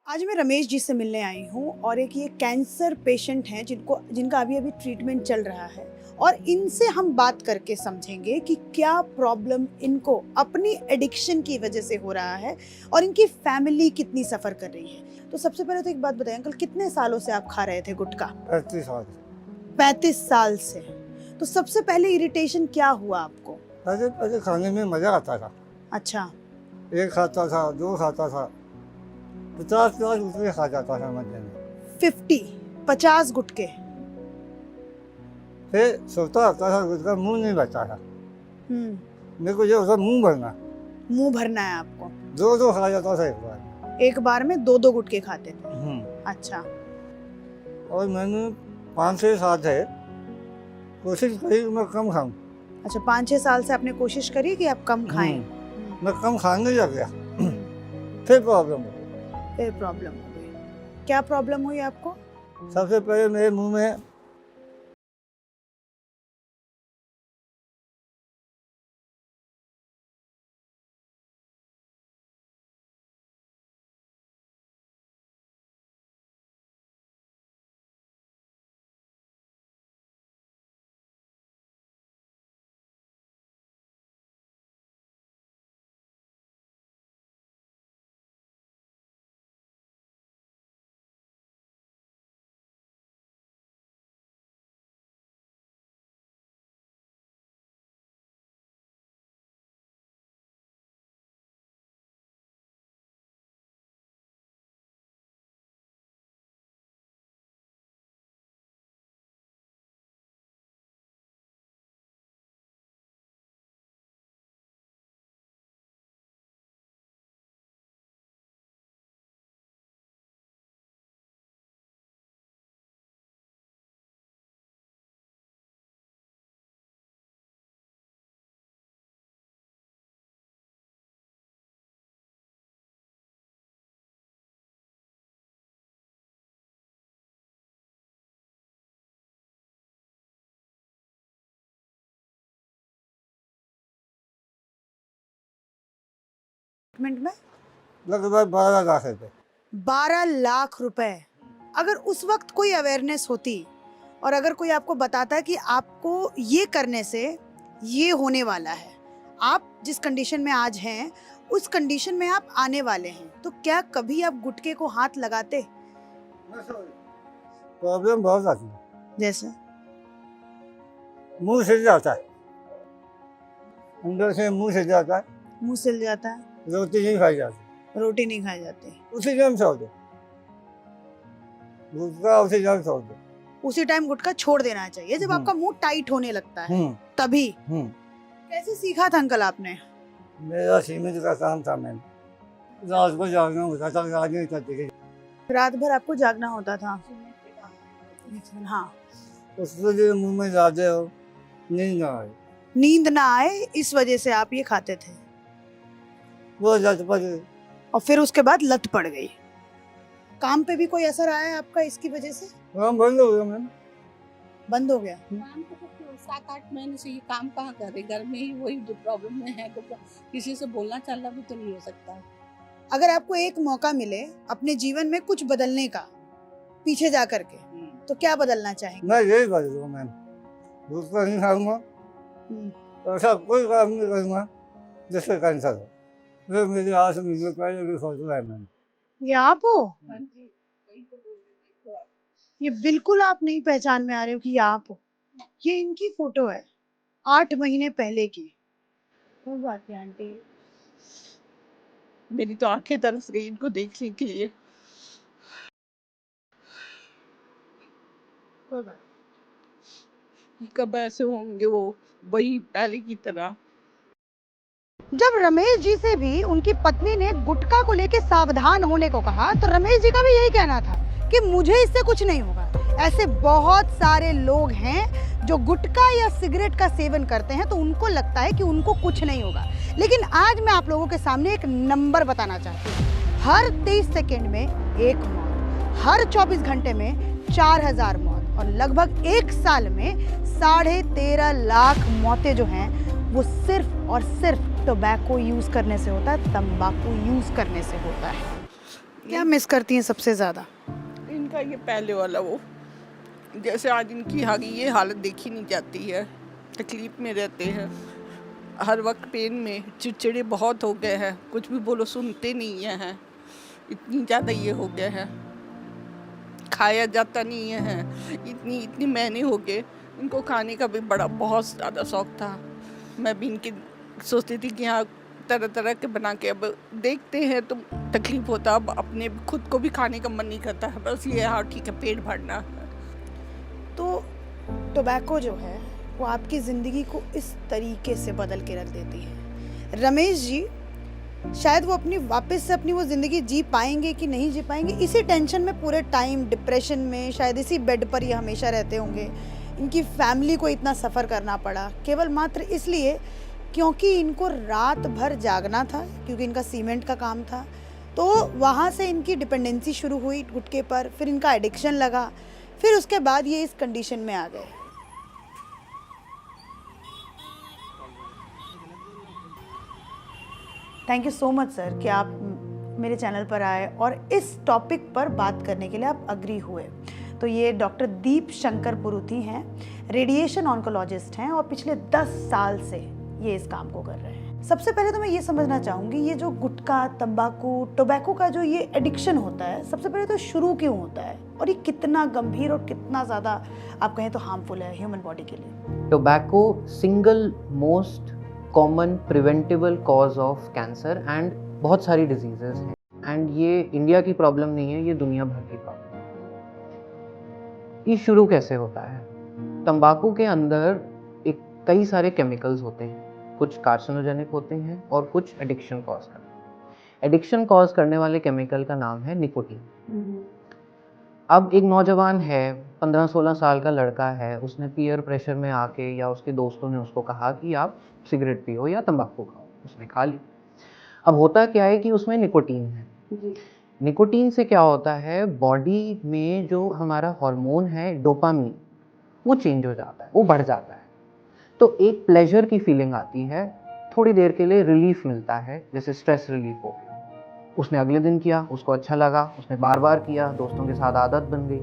आज मैं रमेश जी से मिलने आई हूँ और एक ये कैंसर पेशेंट हैं जिनका अभी अभी ट्रीटमेंट चल रहा है और इनसे हम बात करके समझेंगे कि क्या प्रॉब्लम इनको अपनी एडिक्शन की वजह से हो रहा है और इनकी फैमिली कितनी सफ़र कर रही है। तो सबसे पहले तो एक बात बताएं अंकल, कितने सालों से आप खा रहे थे गुटखा? 35 साल। 35 साल से। तो सबसे पहले इरिटेशन क्या हुआ आपको? पहले पहले खाने में मज़ा आता था। अच्छा, एक खाता था, दो खाता था, 50 रुपये खा जाता था महीने में। 50 गुटके। फिर सोता आता था, उसका मुंह नहीं बचा था। हम्म, मेरे को ये होता मुंह भरना, मुंह भरना है आपको। दो खा जाता था एक बार। एक बार में दो गुटके खाते थे? अच्छा। और मैंने 5-6 साल से कोशिश करी कि मैं कम खाऊं। अच्छा, 5-6 साल से आपने कोशिश करी कि आप कम खाएं। मैं कम खाने लग गया। फिर प्रॉब्लम हुई। फिर प्रॉब्लम हो गई। क्या प्रॉब्लम हुई आपको? सबसे पहले मेरे मुंह में ट्रीटमेंट में लगभग 12 लाख रुपये। 12 लाख रुपए। अगर उस वक्त कोई अवेयरनेस होती और अगर कोई आपको बताता कि आपको ये करने से ये होने वाला है, आप जिस कंडीशन में आज हैं उस कंडीशन में आप आने वाले हैं, तो क्या कभी आप गुटके को हाथ लगाते? प्रॉब्लम बहुत आती है। जैसे मुंह सिल जाता है, अंदर से मुंह सिल जाता है, मुंह सिल जाता है, रोटी नहीं खाई जाती, रोटी नहीं खाई जाती, उसी टाइम छोड़ दो गुटखा, उसी टाइम छोड़ दो। उसी टाइम गुटखा छोड़ देना चाहिए जब आपका मुंह टाइट होने लगता है, तभी। कैसे सीखा था अंकल आपने? मेरा सीमेंट का काम था। मैंने रात को जागना होता था, रात नहीं करती थी। रात भर आपको जागना होता था? हाँ। उसके लिए मुंह में जाते हो, नींद ना आए। नींद ना आए इस वजह से आप ये खाते थे? वो लत पड़ी। और फिर उसके बाद लत पड़ गई। काम पे भी कोई असर आया है आपका इसकी वजह से? काम बंद हो गया मैम। बंद हो गया? काम तो 7-8 महीने से ये काम कहाँ कर रहे, घर में ही वही जो प्रॉब्लम में है, तो किसी से बोलना चालना भी तो नहीं हो सकता। अगर आपको एक मौका मिले अपने जीवन में कुछ बदलने का, पीछे जा करके, तो क्या बदलना चाहेंगे? मैं यही करूँगा मैम, गुटखा नहीं खाऊंगा, ऐसा कोई काम नहीं करूँगा जिससे कैंसर हो। फिर मेरे आस में पहले भी सोचना है मैंने। ये आप हो? ये बिल्कुल आप नहीं पहचान में आ रहे हो कि ये आप हो। ये इनकी फोटो है 8 महीने पहले की। कोई बात नहीं आंटी। मेरी तो आंखें तरस गई इनको देखने के लिए। कोई बात कब ऐसे होंगे वो वही पहले की तरह। जब रमेश जी से भी उनकी पत्नी ने गुटखा को लेकर सावधान होने को कहा, तो रमेश जी का भी यही कहना था कि मुझे इससे कुछ नहीं होगा। ऐसे बहुत सारे लोग हैं जो गुटखा या सिगरेट का सेवन करते हैं तो उनको लगता है कि उनको कुछ नहीं होगा। लेकिन आज मैं आप लोगों के सामने एक नंबर बताना चाहती हूँ। हर 23 सेकेंड में एक मौत, हर 24 घंटे में 4000 मौत और लगभग 1 साल में 13.5 लाख मौतें जो हैं वो सिर्फ और सिर्फ टोबैको यूज करने से होता है, तंबाकू यूज करने से होता है। क्या मिस करती हैं सबसे ज़्यादा? इनका ये पहले वाला वो, जैसे आज इनकी आगे ये हालत देखी नहीं जाती है, तकलीफ में रहते हैं, हर वक्त पेन में, चिड़चिड़े बहुत हो गए हैं, कुछ भी बोलो सुनते नहीं हैं, इतनी ज़्यादा ये हो गए हैं, खाया जाता नहीं है, इतनी महीने हो गए। इनको खाने का भी बड़ा बहुत ज़्यादा शौक था। मैं भी इनकी सोचती थी कि हाँ तरह तरह के बना के, अब देखते हैं तो तकलीफ होता, अब अपने खुद को भी खाने का मन नहीं करता है, बस ये हाँ ठीक है पेट भरना है। तो टोबैको जो है वो आपकी ज़िंदगी को इस तरीके से बदल के रख देती है। रमेश जी शायद वो अपनी वापस से अपनी वो ज़िंदगी जी पाएंगे कि नहीं जी पाएंगे, इसी टेंशन में पूरे टाइम, डिप्रेशन में, शायद इसी बेड पर ये हमेशा रहते होंगे। इनकी फैमिली को इतना सफ़र करना पड़ा केवल मात्र इसलिए क्योंकि इनको रात भर जागना था, क्योंकि इनका सीमेंट का काम था। तो वहाँ से इनकी डिपेंडेंसी शुरू हुई गुटखे पर, फिर इनका एडिक्शन लगा, फिर उसके बाद ये इस कंडीशन में आ गए। Thank you so much sir कि आप मेरे चैनल पर आए और इस टॉपिक पर बात करने के लिए आप अग्री हुए। तो ये डॉक्टर दीप शंकर पुरुथी हैं, रेडिएशन ऑन्कोलॉजिस्ट हैं और पिछले 10 साल से ये इस काम को कर रहे हैं। सबसे पहले तो मैं ये समझना चाहूँगी, ये जो गुटखा, तंबाकू, टोबैको का जो ये एडिक्शन होता है, सबसे पहले तो शुरू क्यों होता है और ये कितना गंभीर और कितना ज़्यादा आप कहें तो हार्मफुल है ह्यूमन बॉडी के लिए? Tobacco single most common preventable cause of cancer and बहुत सारी डिजीजेस हैं, एंड ये इंडिया की प्रॉब्लम नहीं है, ये दुनिया भर की प्रॉब्लम है। ये शुरू कैसे होता है? तंबाकू के अंदर कई सारे केमिकल्स होते हैं, कुछ कार्सिनोजेनिक होते हैं और कुछ एडिक्शन कॉज करते हैं। एडिक्शन कॉज करने वाले केमिकल का नाम है निकोटीन। अब एक नौजवान है, 15-16 साल का लड़का है, उसने पीयर प्रेशर में आके या उसके दोस्तों ने उसको कहा कि आप सिगरेट पियो या तंबाकू खाओ, उसने खा ली। अब होता क्या है कि उसमें निकोटीन है। निकोटीन से क्या होता है, बॉडी में जो हमारा हार्मोन है डोपामीन, वो चेंज हो जाता है, वो बढ़ जाता है। तो एक प्लेजर की फीलिंग आती है, थोड़ी देर के लिए रिलीफ मिलता है, जैसे स्ट्रेस रिलीफ हो गया। उसने अगले दिन किया, उसको अच्छा लगा, उसने बार बार किया, दोस्तों के साथ आदत बन गई।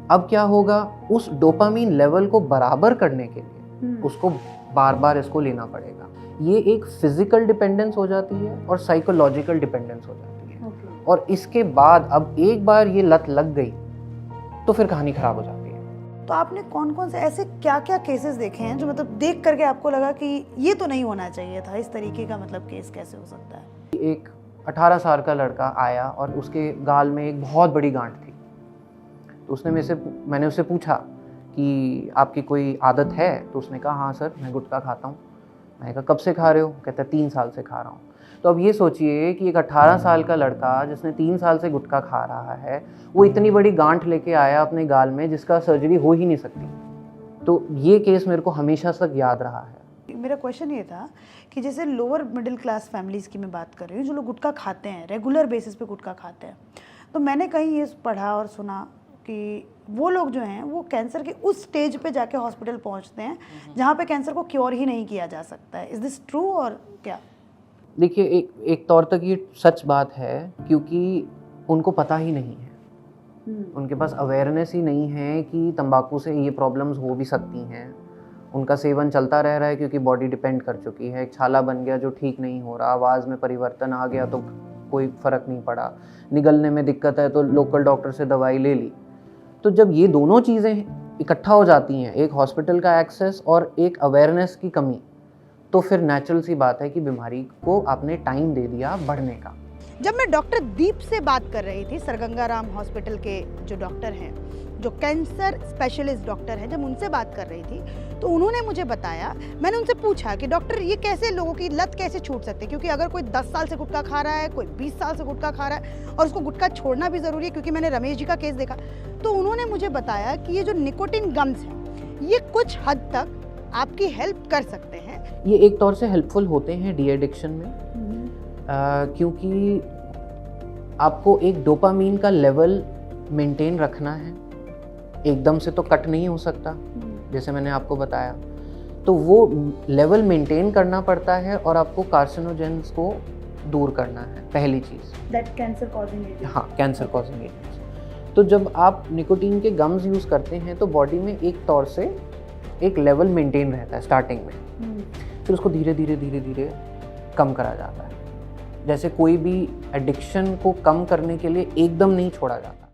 अब क्या होगा, उस डोपामीन लेवल को बराबर करने के लिए उसको बार बार इसको लेना पड़ेगा। ये एक फिजिकल डिपेंडेंस हो जाती है और साइकोलॉजिकल डिपेंडेंस हो जाती है। और इसके बाद अब एक बार ये लत लग गई तो फिर कहानी खराब हो जाती है। तो आपने कौन कौन से ऐसे क्या क्या केसेस देखे हैं जो मतलब देख करके आपको लगा कि ये तो नहीं होना चाहिए था, इस तरीके का मतलब केस कैसे हो सकता है? एक 18 साल का लड़का आया और उसके गाल में एक बहुत बड़ी गांठ थी। तो मैंने उससे पूछा कि आपकी कोई आदत है? तो उसने कहा हाँ सर, मैं गुटखा खाता हूँ। मैंने कहा कब से खा रहे हो? कहता 3 साल से खा रहा हूँ। तो अब ये सोचिए कि एक 18 साल का लड़का जिसने 3 साल से गुटखा खा रहा है, वो इतनी बड़ी गांठ लेके आया अपने गाल में जिसका सर्जरी हो ही नहीं सकती। तो ये केस मेरे को हमेशा तक याद रहा है। मेरा क्वेश्चन ये था कि जैसे लोअर मिडिल क्लास फैमिलीज़ की मैं बात कर रही हूँ, जो लोग गुटखा खाते हैं, रेगुलर बेसिस पे गुटखा खाते हैं, तो मैंने कहीं ये पढ़ा और सुना कि वो लोग जो हैं वो कैंसर के उस स्टेज पे जाके हॉस्पिटल पहुँचते हैं जहाँ पे कैंसर को क्योर ही नहीं किया जा सकता है। इज़ दिस ट्रू और क्या? देखिए, एक तौर तक ये सच बात है, क्योंकि उनको पता ही नहीं है, उनके पास अवेयरनेस ही नहीं है कि तंबाकू से ये प्रॉब्लम्स हो भी सकती हैं। उनका सेवन चलता रह रहा है क्योंकि बॉडी डिपेंड कर चुकी है। एक छाला बन गया जो ठीक नहीं हो रहा, आवाज़ में परिवर्तन आ गया तो कोई फ़र्क नहीं पड़ा, निगलने में दिक्कत है तो लोकल डॉक्टर से दवाई ले ली। तो जब ये दोनों चीज़ें इकट्ठा हो जाती हैं, एक हॉस्पिटल का एक्सेस और एक अवेयरनेस की कमी, तो फिर नेचुरल सी बात है कि बीमारी को आपने टाइम दे दिया बढ़ने का। जब मैं डॉक्टर दीप से बात कर रही थी, सरगंगाराम हॉस्पिटल के जो डॉक्टर हैं, जो कैंसर स्पेशलिस्ट डॉक्टर हैं, जब उनसे बात कर रही थी तो उन्होंने मुझे बताया, मैंने उनसे पूछा कि डॉक्टर ये कैसे लोगों की लत कैसे छूट सकती है, क्योंकि अगर कोई 10 साल से गुटखा खा रहा है, कोई 20 साल से गुटखा खा रहा है और उसको गुटखा छोड़ना भी ज़रूरी है, क्योंकि मैंने रमेश जी का केस देखा, तो उन्होंने मुझे बताया कि ये जो निकोटिन गम्स हैं ये कुछ हद तक आपकी हेल्प कर सकते हैं। ये एक तौर से हेल्पफुल होते हैं डी एडिक्शन में, क्योंकि आपको एक डोपामीन का लेवल मेंटेन रखना है, एकदम से तो कट नहीं हो सकता, जैसे मैंने आपको बताया, तो वो लेवल मेंटेन करना पड़ता है और आपको कार्सिनोजेंस को दूर करना है पहली चीज़। That cancer causing agent. हाँ, कैंसर कॉजिंग एजेंट्स। तो जब आप निकोटीन के गम्स यूज़ करते हैं तो बॉडी में एक तौर से एक लेवल मेंटेन रहता है स्टार्टिंग में, फिर उसको धीरे धीरे कम करा जाता है। जैसे कोई भी एडिक्शन को कम करने के लिए एकदम नहीं छोड़ा जाता।